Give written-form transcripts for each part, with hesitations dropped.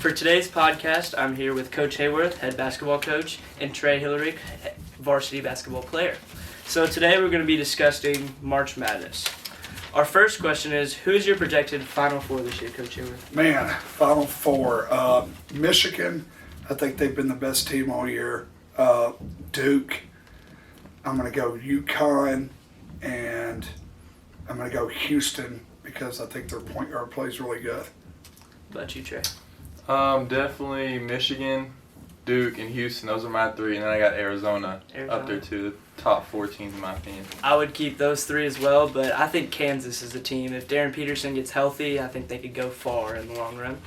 For today's podcast, I'm here with Coach Hayworth, head basketball coach, and Trey Hillerick, varsity basketball player. So today we're going to be discussing March Madness. Our first question is, who is your projected Final Four this year, Coach Hayworth? Man, Final Four. Michigan, I think they've been the best team all year. Duke, I'm going to go UConn, and I'm going to go Houston because I think their point guard plays really good. What about you, Trey? Definitely Michigan, Duke, and Houston. Those are my three, and then I got Arizona up there too. The top 4 teams in my opinion. I would keep those 3 as well, but I think Kansas is the team. If Darren Peterson gets healthy, I think they could go far in the long run.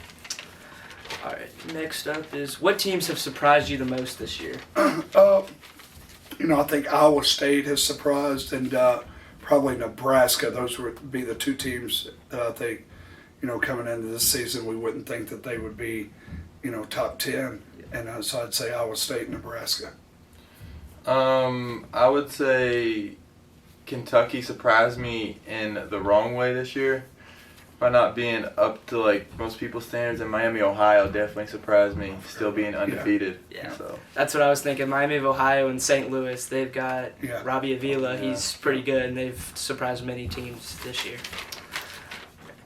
All right, next up is, what teams have surprised you the most this year? I think Iowa State has surprised, and probably Nebraska. Those would be the 2 teams that I think, coming into this season, we wouldn't think that they would be, top 10. And so I'd say Iowa State and Nebraska. I would say Kentucky surprised me in the wrong way this year by not being up to like most people's standards, and Miami, Ohio definitely surprised me, still being undefeated. Yeah. So. That's what I was thinking. Miami of Ohio and St. Louis, they've got Robbie Avila. He's pretty good, and they've surprised many teams this year.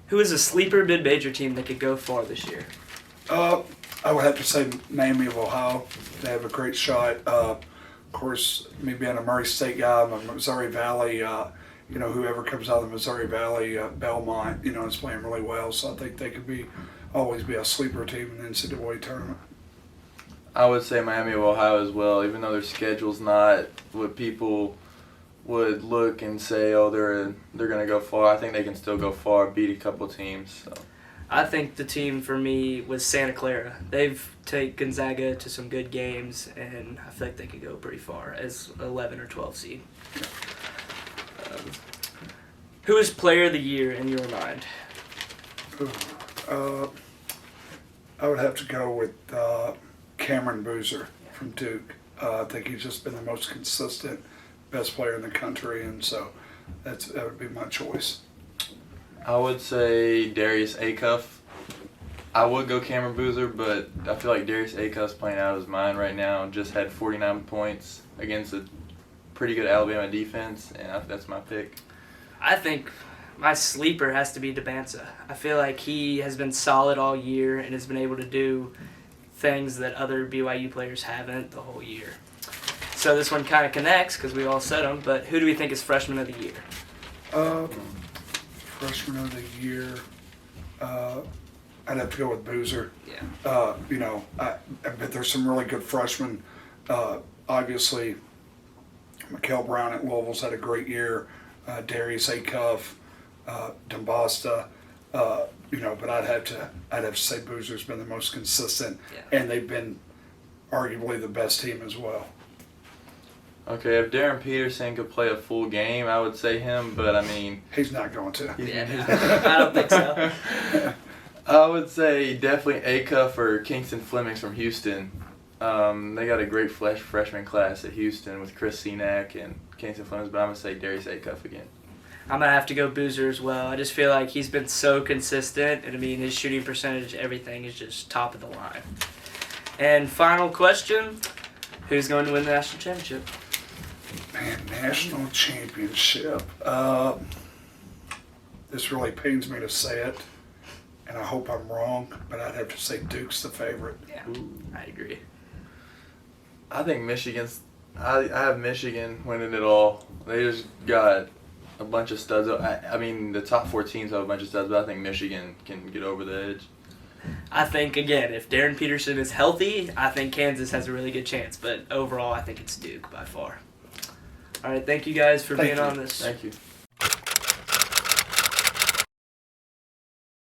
Who is a sleeper mid-major team that could go far this year? I would have to say Miami of Ohio. They have a great shot. Of course, me being a Murray State guy, I'm a Missouri Valley. Whoever comes out of the Missouri Valley, Belmont, is playing really well. So I think they could always be a sleeper team in the NCAA tournament. I would say Miami of Ohio as well, even though their schedule's not what people would look and say, oh, they're going to go far. I think they can still go far, beat a couple teams. So. I think the team for me was Santa Clara. They've taken Gonzaga to some good games, and I feel like they could go pretty far as 11 or 12 seed. Who is player of the year in your mind? I would have to go with Cameron Boozer from Duke. I think he's just been the most consistent, best player in the country, and so that would be my choice. I would say Darius Acuff. I would go Cameron Boozer, but I feel like Darius Acuff's playing out of his mind right now. Just had 49 points against a pretty good Alabama defense, and that's my pick. I think my sleeper has to be Debanza. I feel like he has been solid all year and has been able to do things that other BYU players haven't the whole year. So this one kind of connects because we all said him, but who do we think is freshman of the year? Freshman of the year, I'd have to go with Boozer. Yeah. But there's some really good freshmen. Obviously, Mikael Brown at Louisville's had a great year. Darius Acuff, Dembasta, but I'd have to say Boozer's been the most consistent, and they've been arguably the best team as well. Okay, if Darren Peterson could play a full game, I would say him, but I mean... He's not going to. I don't think so. I would say definitely Acuff or Kingston Flemings from Houston. They got a great freshman class at Houston with Chris Senack and Kingston Flemings, but I'm going to say Darius Acuff again. I'm going to have to go Boozer as well. I just feel like he's been so consistent, and his shooting percentage, everything is just top of the line. And final question, who's going to win the national championship? Man, national championship. This really pains me to say it, and I hope I'm wrong, but I'd have to say Duke's the favorite. Yeah, I agree. I think I have Michigan winning it all. They just got a bunch of studs. The top 4 teams have a bunch of studs, but I think Michigan can get over the edge. I think, again, if Darren Peterson is healthy, I think Kansas has a really good chance. But overall, I think it's Duke by far. All right, thank you guys for being on this. Thank you.